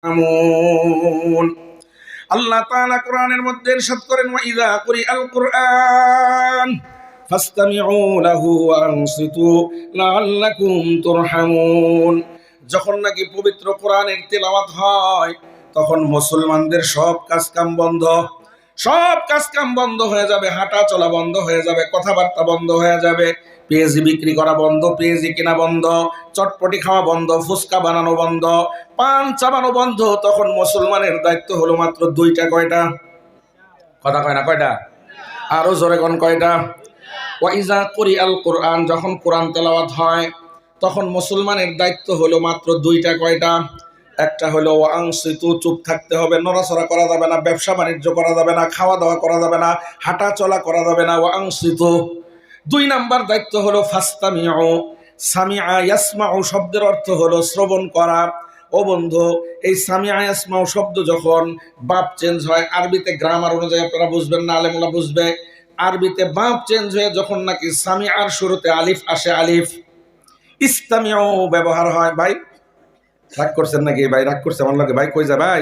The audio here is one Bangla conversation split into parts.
আমুন। আল্লাহ তাআলা কোরআনের মধ্যে ইরশাদ করেন, ওয়া ইযা কুরিআল কুরআন ফাসতামিউ লাহু ওয়া আনসিতু লাআল্লাকুম তুরহামুন। যখন নাকি পবিত্র কোরআনের তেলাওয়াত হয় তখন মুসলমানদের সব কাজকাম বন্ধ, সব কাজকাম বন্ধ হয়ে যাবে, হাঁটা চলা বন্ধ হয়ে যাবে, কথাবার্তা বন্ধ হয়ে যাবে, পেঁয়াজি বিক্রি করা বন্ধ, পেঁয়াজি কেনা বন্ধ, চটপটি খাওয়া বন্ধ, ফুচকা বানানো বন্ধ, পান চাবানো বন্ধ। তখন মুসলমানের দায়িত্ব হলো মাত্র দুইটা। কয়টা? কথা কয় না, কয়টা? আরো জোরে কোন কয়টা? ওয়া ইযা কুরিআল কুরআন, যখন কোরআন তেলাওয়াত হয় তখন মুসলমানের দায়িত্ব হলো মাত্র দুইটা। কয়টা? একটা হলো ওয়া আনসিতু, চুপ থাকতে হবে, নড়াচড়া করা যাবে না, ব্যবসা বাণিজ্য করা যাবে না, খাওয়া দাওয়া করা যাবে না, হাঁটা চলা করা যাবে না। ওয়া আনসিতু। দুই নাম্বার দায়িত্ব হলো ফাসতামিউ। সামিআ ইয়াসমাউ শব্দের অর্থ হলো শ্রবণ করা। ও বন্ধু, এই সামিআ ইয়াসমাউ শব্দ যখন বাপ চেঞ্জ হয়, আরবিতে গ্রামার অনুযায়ী আপনারা বুঝবেন না, আলেমুলা বুঝবে, আরবিতে বাপ চেঞ্জ হয়ে যখন নাকি সামিআর শুরুতে আলিফ আসে, আলিফ, ইস্তামিউ ব্যবহার হয়। ভাই রাগ করছেন নাকি? ভাই রাগ করছে আমার লাগে? ভাই কই যা? ভাই,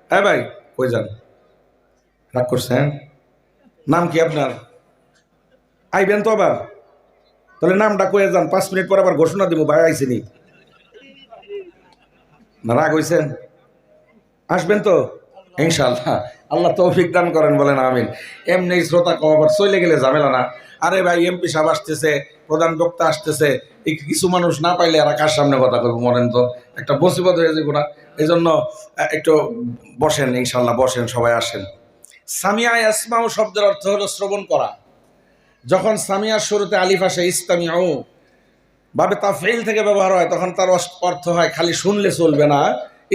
হ্যাঁ ভাই কই যান? রাগ করছেন? নাম কি আপনার? আইবেন তো আবার? তাহলে নামটা কয়ে যান, 5 মিনিট পর আবার ঘোষণা দিব ভাই আইসিনি। না রাগ হইছেন? আসবেন তো ইনশাআল্লাহ। আল্লাহ তৌফিক দান করেন, বলেন আমিন। এমনি শ্রোতা কম, আবার চলে গেলে ঝামেলা না। আরে ভাই এমপি সাহেব আসতেছে, প্রধান বক্তা আসতেছে, কিছু মানুষ না পাইলে আর কার সামনে কথা বলবো? মনেন তো একটা মুসিবত হয়ে যাবে না। এই জন্য একটু বসেন, ইনশাআল্লাহ বসেন, সবাই আসেন। সামিআ ইয়াসমাউ শব্দের অর্থ হলো শ্রবণ করা। যখন সামিয়ার শুরুতে আলিফ আসে, ইস্তামিউ ভাবে তাফঈল থেকে ব্যবহার হয়, তখন তার অর্থ হয় খালি শুনলে চলবে না,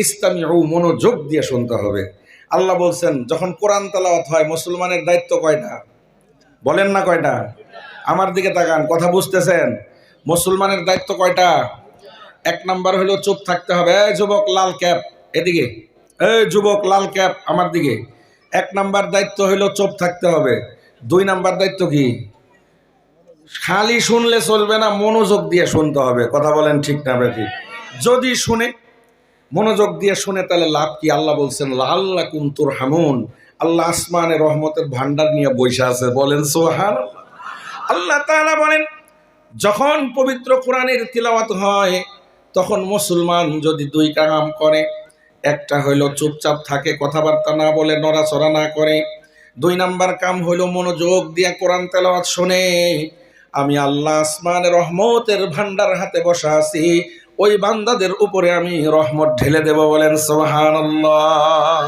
ইস্তামিউ মনোযোগ দিয়ে শুনতে হবে। আল্লাহ বলছেন যখন কোরআন তেলাওয়াত হয় মুসলমানের দায়িত্ব কয়টা? বলেন না কয়টা? আমার দিকে তাকান, কথা বুঝতেছেন? মুসলমানের দায়িত্ব কয়টা? এক নাম্বার হলো চুপ থাকতে হবে। এই যুবক লাল ক্যাপ এদিকে, এই যুবক লাল ক্যাপ আমার দিকে। এক নাম্বার দায়িত্ব হলো চুপ থাকতে হবে। দুই নাম্বার দায়িত্ব কি? খালি শুনলে চলবে না, মনোযোগ দিয়ে শুনতে হবে। কথা বলেন ঠিক না বেঠিক? যদি শুনে, মনোযোগ দিয়ে শুনে, তাহলে লাভ কি? আল্লাহ বলছেন লাআল্লাকুম তুরহামুন। আল্লাহ আসমানে রহমতের ভান্ডার নিয়ে বসে আছে, বলেন সুবহানাল্লাহ। আল্লাহ তাআলা বলেন যখন পবিত্র কোরআনের তিলাওয়াত হয় তখন মুসলমান যদি দুই কাম করে, একটা হইলো চুপচাপ থাকে, কথাবার্তা না বলে, নড়াচড়া না করে। দুই নাম্বার কাম হইলো মনোযোগ দিয়ে কোরআন তেলাওয়াত শুনে। আমি আল্লাহ আসমানে রহমতের ভান্ডার হাতে বসা আছি, ওই বান্দাদের উপরে আমি রহমত ঢেলে দেব, বলেন সুবহানাল্লাহ।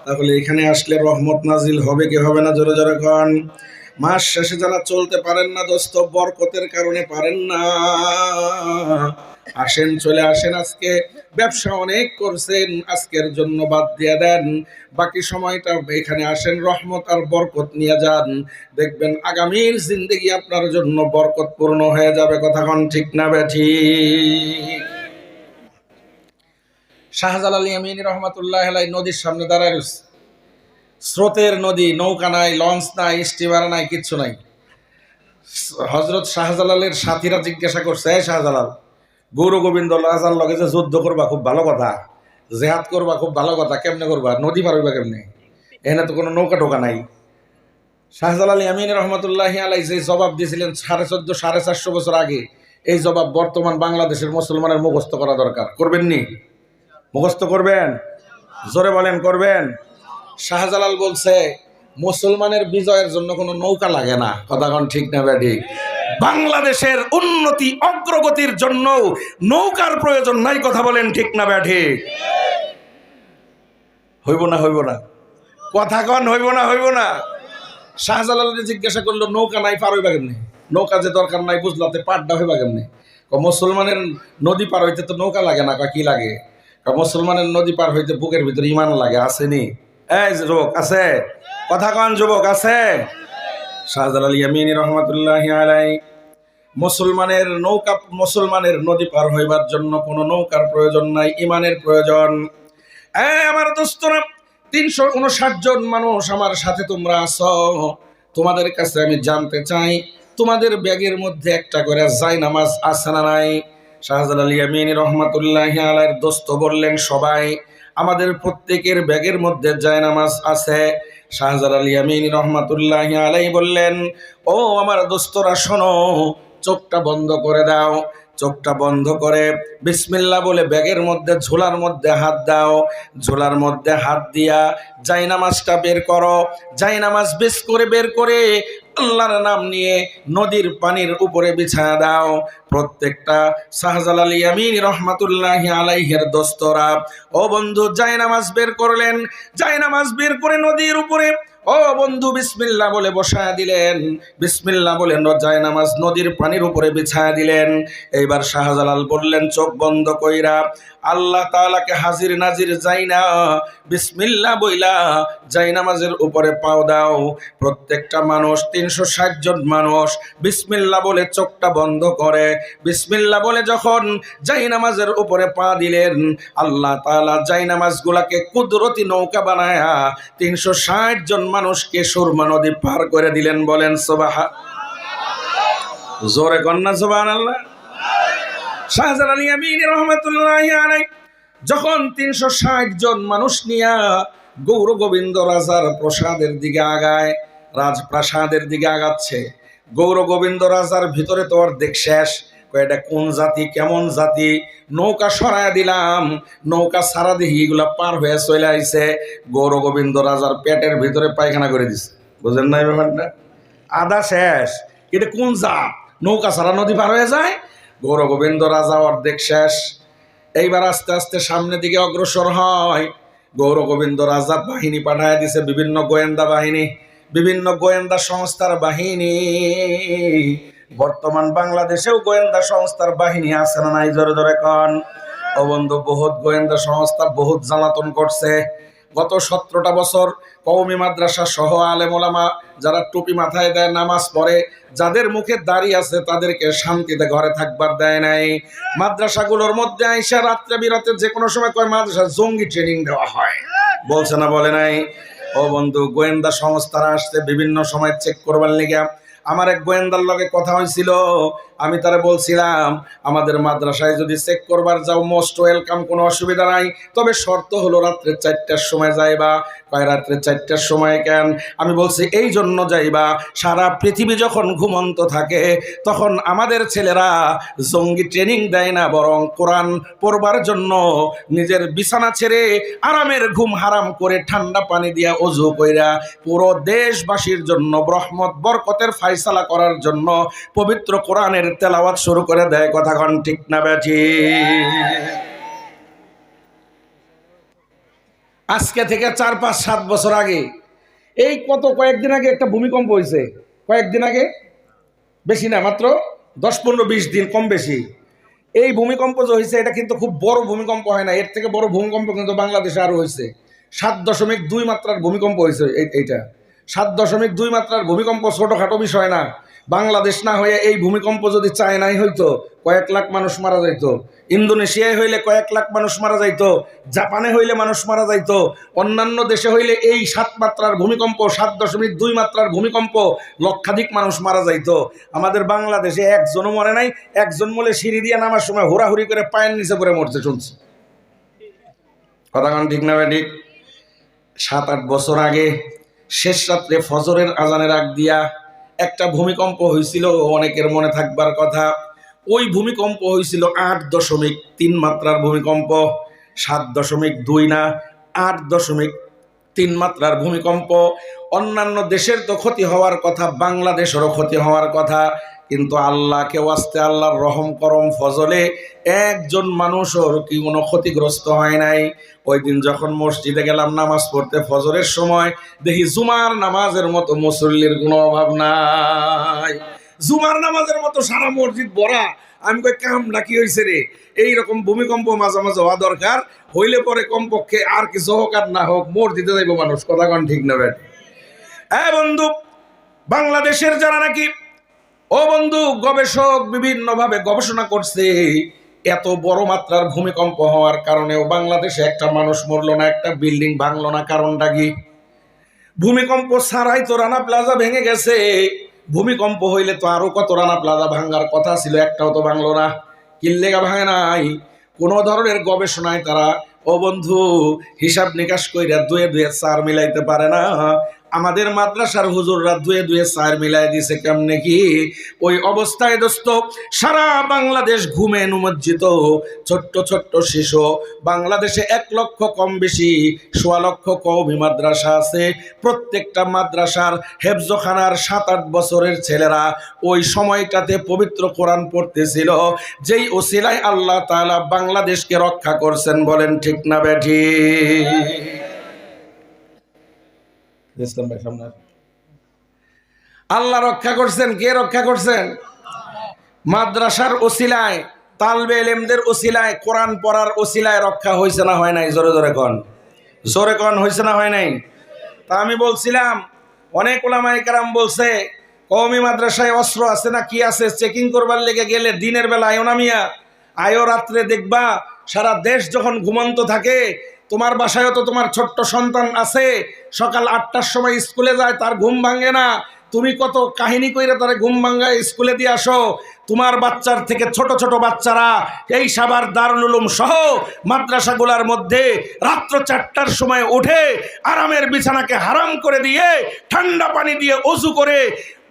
তাহলে এখানে আসলে রহমত নাজিল হবে কি হবে না? জোরে জোরে কোন। মাস শেষে যারা চলতে পারেন না দোস্ত, বরকতের কারণে পারেন না, আসেন, চলে আসেন। আজকে ব্যবসা অনেক করছেন, আজকের জন্য বাদ দিয়ে দেন, বাকি সময়টা এখানে আসেন, রহমত আর বরকত নিয়ে যান। দেখবেন আগামীর জিন্দেগি আপনার জন্য বরকতপূর্ণ হয়ে যাবে। কথা কোন ঠিক না বেঠিক? শাহজালাল ইয়ামিনী রহমাতুল্লাহ আলাইহি নদীর সামনে দাঁড়ায় রয়েছে, স্রোতের নদী, নৌকা নাই, লঞ্চ নাই, স্টিমার নাই, কিচ্ছু নাই। হযরত শাহজালালের সাথীরা জিজ্ঞাসা করছে, এই শাহজালাল, গুরু গোবিন্দ রাজার লগে যে যুদ্ধ করবা খুব ভালো কথা, জেহাদ করবা খুব ভালো কথা, কেমনে করবা? নদী পার হইবা কেমনে? এখানে তো কোনো নৌকা টোকা নাই। শাহজালাল ইয়ামিনী রহমাতুল্লাহি আলাইহি যে জবাব দিয়েছিলেন 1450 450 বছর আগে, এই জবাব বর্তমান বাংলাদেশের মুসলমানের মুখস্থ করা দরকার। করবেন নি? মুখস্থ করবেন? জোরে বলেন, করবেন? শাহজালাল বলছে মুসলমানের বিজয়ের জন্য কোনো নৌকা লাগে না। কথা কোন ঠিক না বেঠিক? বাংলাদেশের উন্নতি অগ্রগতির জন্য নৌকার প্রয়োজন নাই। কথা বলেন ঠিক না বেঠিক? হইব না, হইব না? কথা কন, হইব না, হইব না? শাহজালালকে জিজ্ঞাসা করলো নৌকা নাই, পার হইবা কেমনে? নৌকা যে দরকার নাই বুঝলাতে, পাড়টা হইবা কেমনে? মুসলমানের নদী পার হইতে তো নৌকা লাগে না। কি লাগে? মুসলমানের নদী পার হইতে বুকের ভিতরে ইমান লাগে। আসেনি? এই যুবক আছে? কথা কন যুবক, আছে? শাহজালাল ইয়ামিনী রহমাতুল্লাহি আলাইহি মুসলমানের নৌকা, মুসলমানের নদী পার হইবার জন্য কোনো নৌকার প্রয়োজন নাই, ইমানের প্রয়োজন। আমার দোস্তরা, 359 জন মানুষ আমার সাথে তোমরা আছো। তোমাদের কাছে আমি জানতে চাই, তোমাদের ব্যাগের মধ্যে একটা করে জায়নামাজ আছে না নাই? শাহজালাল ইয়ামিনী রহমাতুল্লাহি আলাইহির দোস্ত বললেন, সবাই আমাদের প্রত্যেকের ব্যাগের মধ্যে জায়নামাজ আছে। শাহজালাল ইয়ামিনী রহমাতুল্লাহি আলাইহি বললেন, ও আমার দোস্তরা শোনো, চোখটা বন্ধ করে দাও। চোখটা বন্ধ করে বিসমিল্লাহ বলে ব্যাগের মধ্যে ঝোলার মধ্যে হাত দাও। ঝোলার মধ্যে হাত দিয়া জায়নামাজটা বের করো। জায়নামাজ বের করে আল্লাহর নাম নিয়ে নদীর পানির উপরে বিছায়া দাও। প্রত্যেকটা শাহজালাল ইয়ামিনী রহমাতুল্লাহি আলাইহির দোস্তরা ও বন্ধু জায়নামাজ বের করলেন। জায়নামাজ বের করে নদীর উপরে ও বন্ধু বিসমিল্লাহ বলে বসায়া দিলেন। বিসমিল্লাহ বলে জায়নামাজ নদীর পানির উপরে বিছায়া দিলেন। এইবার শাহজালাল বললেন, চোখ বন্ধ কইরা আল্লাহ তাআলাকে হাজির নাজির যাই না, বিসমিল্লাহ বইলা জায়নামাজের উপরে পাও দাও। প্রত্যেকটা মানুষ 360 জন মানুষ বিসমিল্লাহ বলে চোখটা বন্ধ করে বিসমিল্লাহ বলে যখন জায়নামাজের উপরে পা দিলেন, আল্লাহ তাআলা জায়নামাজগুলাকে কুদরতি নৌকা বানায়া 360 জন মানুষকে সুরমা নদী পার করে দিলেন। বলেন সুবহানাল্লাহ, জোরে কন্যা সুবহানাল্লাহ। শাহজালাল ইয়ামিনী রহমাতুল্লাহি আলাইহি যখন 360 জন মানুষ নিয়া গৌর গোবিন্দ রাজার প্রসাদের দিকে আগায়, রাজপ্রাসাদের দিকে আগাচ্ছে। গৌর গোবিন্দ রাজার ভিতরে তো অর্ধেক শেষ। এটা কোন জাতি, কেমন জাতি? নৌকা সরায় দিলাম, নৌকা সারা দিহি এগুলা পার হয়ে চলে আইছে। গৌর গোবিন্দ রাজার পেটের ভিতরে পায়খানা করে দিছে। বুঝেন নাই ব্যাপারটা? আধা শেষ। এটা কোন জাত? নৌকা সারা নদী পার হয়ে যায়। গৌর গোবিন্দ রাজা অর্ধেক শেষ। এইবার আস্তে আস্তে সামনের দিকে অগ্রসর হয়। গৌর গোবিন্দ রাজা বাহিনী পাঠায় দিছে, বিভিন্ন গোয়েন্দা বাহিনী, বিভিন্ন গোয়েন্দা সংস্থার বাহিনী। বর্তমান বাংলাদেশেও গোয়েন্দা সংস্থার বাহিনী আছে না নাই? জোরে জোরে কন। ও বন্ধু, বহুত গোয়েন্দা সংস্থা বহুত জ্বালাতন করছে। গত 17টা বছর কওমি মাদ্রাসা সহ আলেম ওলামা যারা টুপি মাথায় দেয়, নামাজ পড়ে, যাদের মুখে দাড়ি আছে তাদেরকে শান্তিতে ঘরে থাকবার দেয় নাই। মাদ্রাসাগুলোর মধ্যে আইসা রাত্রে বিরাতে যে কোনো সময় কয় মাদ্রাসা জঙ্গি ট্রেনিং দেওয়া হয়। বলছে না বলে নাই? ও বন্ধু, গোয়েন্দা সংস্থারা আসছে বিভিন্ন সময় চেক করবার লেগে। আমার এক গোয়েন্দার লগে কথা হয়েছিল, আমি তারা বলছিলাম আমাদের মাদ্রাসায় যদি চেক করবার যাও মোস্ট ওয়েলকাম, কোনো অসুবিধা নাই, তবে শর্ত হলো রাত্রে 4টার সময় যাইবা। কয় রাত্রে 4টার সময় কেন? আমি বলছি এই জন্য যাইবা, সারা পৃথিবী যখন ঘুমন্ত থাকে তখন আমাদের ছেলেরা জঙ্গি ট্রেনিং দেয় না, বরং কোরআন পড়বার জন্য নিজের বিছানা ছেড়ে আরামের ঘুম হারাম করে ঠান্ডা পানি দিয়া ওযু কইরা পুরো দেশবাসীর জন্য রহমত বরকতের ফায়সালা করার জন্য পবিত্র কোরআনের তেলাওয়াত শুরু করে দেয়। কথা কন ঠিক না বেঠি? আজকে থেকে 4, 5, 7 বছর আগে, এই কয়েকদিন আগে একটা ভূমিকম্প হয়েছে। কয়েকদিন আগে, বেশি না, মাত্র 10, 15, 20 দিন, কম বেশি। এই ভূমিকম্প যে হয়েছে এটা কিন্তু খুব বড় ভূমিকম্প হয় না, এর থেকে বড় ভূমিকম্প কিন্তু বাংলাদেশে আরো হয়েছে। 7.2 মাত্রার ভূমিকম্প হয়েছে। এইটা 7.2 মাত্রার ভূমিকম্প ছোটখাটো বিষয় না। বাংলাদেশ না হয়ে এই ভূমিকম্প যদি চায়নায় হইতো কয়েক লাখ মানুষ মারা যাইত, ইন্দোনেশিয়ায় হইলে কয়েক লাখ মানুষ মারা যাইত, জাপানে হইলে মানুষ মারা যাইত, অন্যান্য দেশে হইলে এই 7 মাত্রার ভূমিকম্প, 7.2 মাত্রার ভূমিকম্প লক্ষাধিক মানুষ মারা যাইত। আমাদের বাংলাদেশে একজনও মরে নাই। একজন মরে সিঁড়ি দিয়ে নামার সময় হুড়াহুড়ি করে পায়ের নিচে পড়ে মরছে, শুনছি। কথা কান ঠিক না ঠিক? 7-8 বছর আগে শেষ রাত্রে ফজরের আজানের আগ দিয়া একটা ভূমিকম্প হয়েছিল, অনেকের মনে থাকবার কথা। ওই ভূমিকম্প হয়েছিল 8.3 মাত্রার ভূমিকম্প। 7.2 না, 8.3 মাত্রার ভূমিকম্প। অন্যান্য দেশের তো ক্ষতি হওয়ার কথা, বাংলাদেশেরও ক্ষতি হওয়ার কথা, কিন্তু আল্লাহকে ওয়াস্তে আল্লাহর রহম করম ফজলে একজন মানুষের কি কোনো ক্ষতিগ্রস্ত হয় নাই। ওই দিন যখন মসজিদে গেলাম নামাজ পড়তে ফজরের সময়, দেখি জুমার নামাজের মতো মুসল্লির কোনো অভাব নাই। জুমার নামাজের মতো সারা মসজিদ ভরা। আমি কই কামটা কি হয়েছে রে? এইরকম ভূমিকম্প মাঝে মাঝে হওয়া দরকার, হইলে পরে কমপক্ষে আর কিছু হোক আর না হোক মসজিদে যাইব মানুষ। কথা কন ঠিক না বেট? হ্যাঁ বন্ধু, বাংলাদেশের যারা নাকি ও বন্ধু গবেষক বিভিন্নভাবে গবেষণা করছে, এত বড় মাত্রার ভূমিকম্প হওয়ার কারণেও বাংলাদেশে একটা মানুষ মরলো না, একটা বিল্ডিং ভাঙলো না। কারণটা কি? ভূমিকম্প ছাড়াই তো রানা প্লাজা ভেঙে গেছে। ভূমিকম্প হইলে তো আরো কত রানা প্লাজা ভাঙার কথা ছিল, একটাও তো ভাঙলো না। কিল্লেগা ভাঙে নাই, কোনো ধরনের গবেষণায় তারা ও বন্ধু হিসাব নিকাশ কইরা দুয়ে দুয়ে চার মিলাইতে পারে না। আমাদের মাদ্রাসার হুজুররা দুয়ে দুয়ে চার মিলাই দিছে কেমনে কি? ওই অবস্থায় দোস্ত সারা বাংলাদেশ ঘুমে নিমজ্জিত, ছোট্ট ছোট্ট শিশু। বাংলাদেশে 1 লক্ষ কম বেশি 1.25 লক্ষ কওমি মাদ্রাসা আছে। প্রত্যেকটা মাদ্রাসার হেফজখানার 7-8 বছরের ছেলেরা ওই সময়টাতে পবিত্র কোরআন পড়তেছিল। যেই ওসিলায় আল্লাহ তাআলা বাংলাদেশকে রক্ষা করছেন, বলেন ঠিক না বেঠিক? আল্লাহ রক্ষা করছেন। কে রক্ষা করছেন? মাদ্রাসার ওসিলায়, তালবে ইলমদের ওসিলায়, কোরআন পড়ার ওসিলায় রক্ষা হয়েছে না হয় নাই? জোরে জোরে কোন, জোরে কোন, হয়েছে না হয় নাই? তা আমি বলছিলাম, অনেক উলামায়ে কেরাম বলছে কওমি মাদ্রাসায় অস্ত্র আছে না কি আছে, চেকিং করবার লেগে গেলে দিনের বেলা আয়ো না মিয়া, আয়ো রাত্রে দেখবা সারা দেশ যখন ঘুমন্ত থাকে। তোমার বাসায়ও তো তোমার ছোট্ট সন্তান আছে, সকাল 8টার সময় স্কুলে যায়, তার ঘুম ভাঙে না। তুমি কত কাহিনী কইরা তারে ঘুম ভাঙায় স্কুলে দিয়ে আসো। তোমার বাচ্চার থেকে ছোট ছোট বাচ্চারা এই সাভার দারুল উলুম সহ মাদ্রাসাগুলোর মধ্যে রাত্র 4টার সময় উঠে আরামের বিছানাকে হারাম করে দিয়ে ঠান্ডা পানি দিয়ে ওযু করে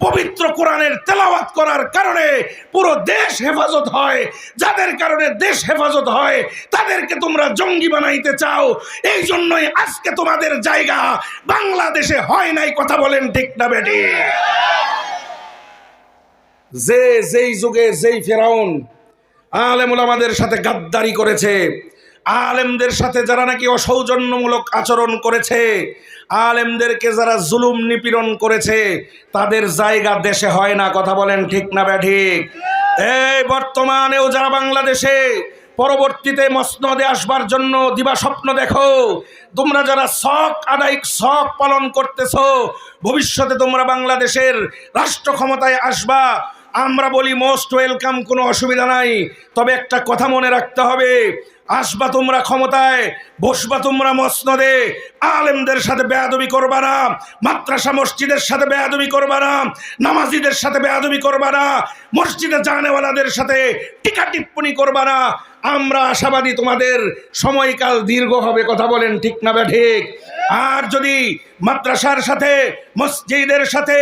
পবিত্র কোরআনের তেলাওয়াত করার কারণে পুরো দেশ হেফাজত হয়। যাদের কারণে দেশ হেফাজত হয় তাদেরকে তোমরা জঙ্গি বানাইতে চাও। এই জন্যই আজকে তোমাদের জায়গা বাংলাদেশে হয় নাই। কথা বলেন ঠিক না বেটি? যেই যুগে যেই ফেরাউন আলেম ওলামাদের সাথে গাদ্দারি করেছে, আলেমদের সাথে যারা নাকি অসৌজন্যমূলক আচরণ করেছে, আলেমদেরকে যারা জুলুম নিপীড়ন করেছে, তাদের জায়গা দেশে হয় না। কথা বলেন ঠিক না ব্যাঠিক? এই বর্তমানেও যারা বাংলাদেশে পরবর্তীতে মসনদে আসবার জন্য দিবা স্বপ্ন দেখো, তোমরা যারা শখ পালন করতেছো, ভবিষ্যতে তোমরা বাংলাদেশের রাষ্ট্র ক্ষমতায় আসবা, আমরা বলি মোস্ট ওয়েলকাম, কোনো অসুবিধা নাই। তবে একটা কথা মনে রাখতে হবে, আসবা তোমরা ক্ষমতায়, বসবা তোমরা মসনদে, আলেমদের সাথে বেয়াদবি করবা না, মাদ্রাসা মসজিদের সাথে বেয়াদবি করবা না, নামাজিদের সাথে বেয়াদবি করবা না, মসজিদে জানেওয়ালাদের সাথে টিকা টিপ্পনি করবা না। আমরা আশাবাদী তোমাদের সময়কাল দীর্ঘ হবে। কথা বলেন ঠিক না ঠিক? আর যদি মাদ্রাসার সাথে, মসজিদের সাথে,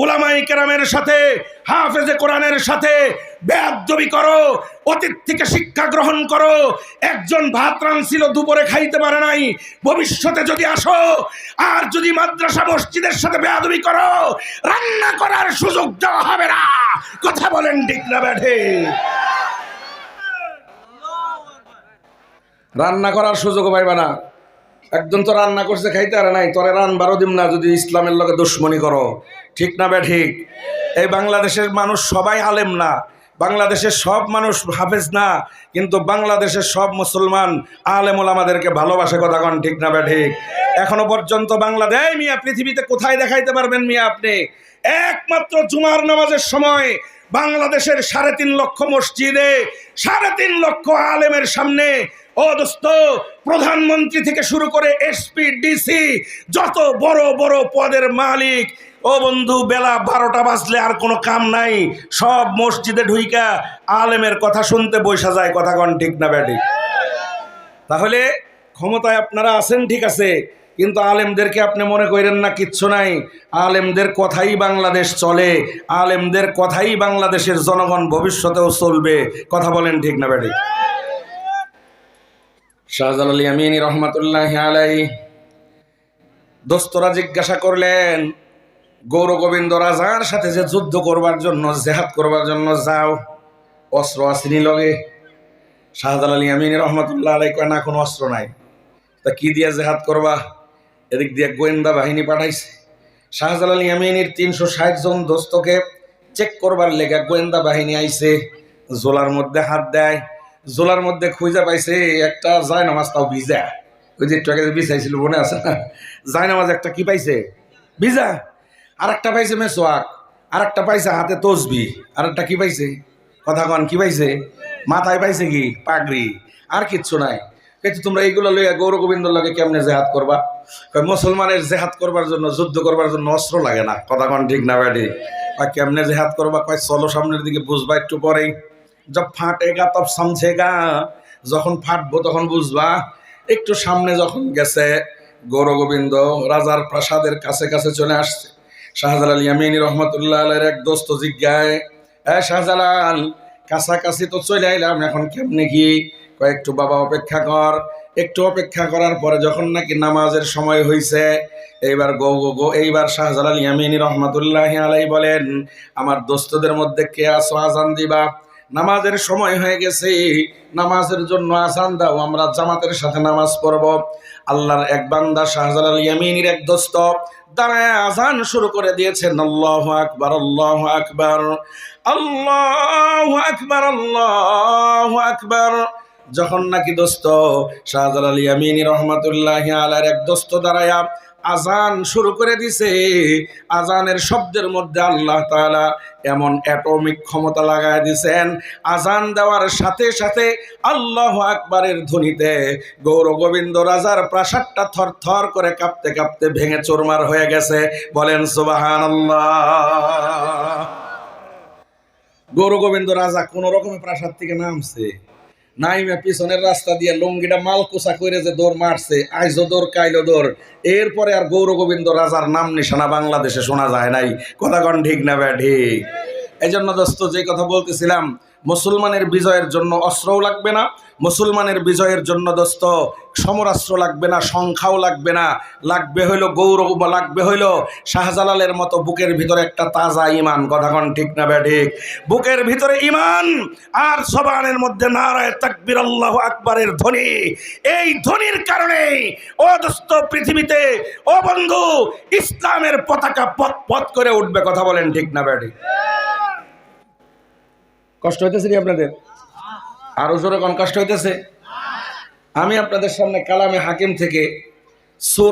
উলামায়ে কেরামের সাথে, হাফেজে কোরআনের সাথে বেয়াদবি করো, অতীত থেকে শিক্ষা গ্রহণ করো। একজন ভাত রাঁধছিল, দুপুরে খাইতে পারে নাই, ভবিষ্যতে যদি আসো আর যদি মাদ্রাসা মসজিদের সাথে বেয়াদবি করো, রান্না করার সুযোগ দেওয়া হবে না। কথা বলেন ঠিক না বেঠে? রান্না করার সুযোগ পাইবা না। একজন তো রান্না করছে, খাইতে পারে নাই, তোরে রান্নারও দিম না যদি ইসলামের লগে দুশ্মনী করো। ঠিক না বেঠিক? এই বাংলাদেশের মানুষ সবাই আলেম না, বাংলাদেশের সব মানুষ হাফেজ না, কিন্তু বাংলাদেশের সব মুসলমান আলেম ওলামাদেরকে ভালোবাসে। কথা কন ঠিক না বেঠিক? এখনো পর্যন্ত বাংলাদেশ মিয়া পৃথিবীতে কোথায় দেখাইতে পারবেন মিয়া আপনি? একমাত্র জুমার নামাজের সময় বাংলাদেশের 3.5 লক্ষ মসজিদে 3.5 লক্ষ আলেমের সামনে, ও দোস্ত, প্রধানমন্ত্রী থেকে শুরু করে এসপি, ডিসি, যত বড় বড় পদের মালিক, ও বন্ধু, বেলা 12টা বাজলে আর কোনো কাম নাই, সব মসজিদে ঢুইকা আলেমের কথা শুনতে বসা যায়। কথা কন ঠিক না ব্যাটি? তাহলে ক্ষমতায় আপনারা আছেন ঠিক আছে, কিন্তু আলেমদেরকে আপনি মনে করেন না কিচ্ছু নাই। আলেমদের কথাই বাংলাদেশ চলে, আলেমদের কথাই বাংলাদেশের জনগণ ভবিষ্যতেও চলবে। কথা বলেন ঠিক না ব্যাটি? শাহজালাল ইয়ামিনী রহমাতুল্লাহি আলাইহি দোস্তরা জিজ্ঞাসা করলেন, গৌর গোবিন্দ রাজার সাথে যে যুদ্ধ করবার জন্য, জেহাদ করবার জন্য যাও, অস্ত্র আসেনি লগে? শাহজালাল ইয়ামিনী রহমাতুল্লাহ আলাইহি কয়, না, কোনো অস্ত্র নাই। তা কি দিয়ে জেহাদ করবা? এদিক দিয়ে গোয়েন্দা বাহিনী পাঠাইছে। শাহজালাল ইয়ামিনীর 360 জন দোস্তকে চেক করবার লেগে গোয়েন্দা বাহিনী আইছে। জোলার মধ্যে হাত দেয়, জোলার মধ্যে খুঁজে পাইছে একটা জায়নামাজ, তাও ভিজা। ওই যে একটু আগে বিছাইছিল, মনে আছে না? জায়নামাজ একটা কি পাইছে? ভিজা। আর একটা পাইছে মেসোয়াক, আর একটা পাইছে হাতে তসবি, আর একটা কি পাইছে? কথা কন, কি পাইছে? মাথায় পাইছে কি? পাগড়ি। আর কিচ্ছু নাই। কিন্তু তোমরা এইগুলো লইয়া গৌর গোবিন্দর লাগে কেমনে জেহাদ করবা? মুসলমানের জেহাদ করবার জন্য, যুদ্ধ করবার জন্য অস্ত্র লাগে না। কথা কন ঠিক না ব্যাটি? কেমনে জেহাদ করবা? কয় চলো সামনের দিকে, বুঝবা একটু পরেই। জব ফাটেগা তব সমঝেগা, যখন ফাটবো তখন বুঝবা। একটু সামনে যখন গেছে, গৌরগোবিন্দ রাজার প্রাসাদের কাছে কাছে চলে আসছে। শাহজালাল ইয়ামিনী রহমতুল্লাহ আলাইহির এক দোস্ত জিজ্ঞায়, শাহজালাল, কাছাকাছি তো চলে আইলাম, এখন কেমনে কি? একটু বাবা অপেক্ষা কর। একটু অপেক্ষা করার পরে যখন নাকি নামাজের সময় হয়েছে, এইবার এইবার শাহজালাল ইয়ামিনী রহমতুল্লাহ আলাইহি বলেন, আমার দোস্তদের মধ্যে কে আছো, আজান দিবা, নামাজের সময় হয়ে গেছে, নামাজের জন্য আজান দাও, আমরা জামাতের সাথে নামাজ পড়ব। আল্লাহর এক বান্দা শাহজালাল ইয়ামিনীর এক দোস্ত দাঁড়ায় আজান শুরু করে দিয়েছেন, আল্লাহু আকবার, আল্লাহু আকবার, আল্লাহু আকবার, আল্লাহু আকবার। যখন নাকি দোস্ত শাহজালাল ইয়ামিনী রহমতুল্লাহ আলাইহির এক দোস্ত দাঁড়ায়া আজান শুরু করে দিছে, আজানের শব্দের মধ্যে আল্লাহ তাআলা এমন অ্যাটমিক ক্ষমতা লাগায় দিছেন, আজান দেওয়ার সাথে সাথে আল্লাহু আকবারের ধ্বনিতে গৌরগোবিন্দ রাজার প্রাসাদটা থরথর করে কাঁপতে কাঁপতে ভেঙে চুরমার হয়ে গেছে। বলেন সুবহানাল্লাহ। গৌরগোবিন্দ রাজা কোন রকমে প্রাসাদ থেকে নামছে, নাইমে পিছনের রাস্তা দিয়ে লঙ্গিটা মালকোসা করে যে দৌড় মারছে, আইজো দৌড় কাইলো দৌড়। এরপরে আর গৌরগোবিন্দ রাজার নাম নিশানা বাংলাদেশে শোনা যায় নাই। কথা কন ঠিক না ব্যা ঠিক? এই জন্য দোস্ত যে কথা বলতেছিলাম, মুসলমানের বিজয়ের জন্য অস্ত্রও লাগবে না, মুসলমানের বিজয়ের জন্য দোস্ত সমরাস্ত্র লাগবে না, সংখ্যাও লাগবে না, লাগবে হইল গৌরব, লাগবে হইল শাহজালালের মতো বুকের ভিতরে একটা তাজা ইমান। কথা কন ঠিক না ব্যা ঠিক? বুকের ভিতরে ইমান আর জবানের মধ্যে নারায়ে তাকবীর আল্লাহু আকবারের ধ্বনি। এই ধ্বনির কারণে ও দোস্ত পৃথিবীতে, ও বন্ধু, ইসলামের পতাকা পথ পথ করে উঠবে। কথা বলেন ঠিক না ব্যা ঠিক? কষ্ট হইতেছে নি আপনাদের? আরো জোরে কোন কষ্ট হইতেছে? আমি আপনাদের সামনে কালামে হাকিম থেকে সূরা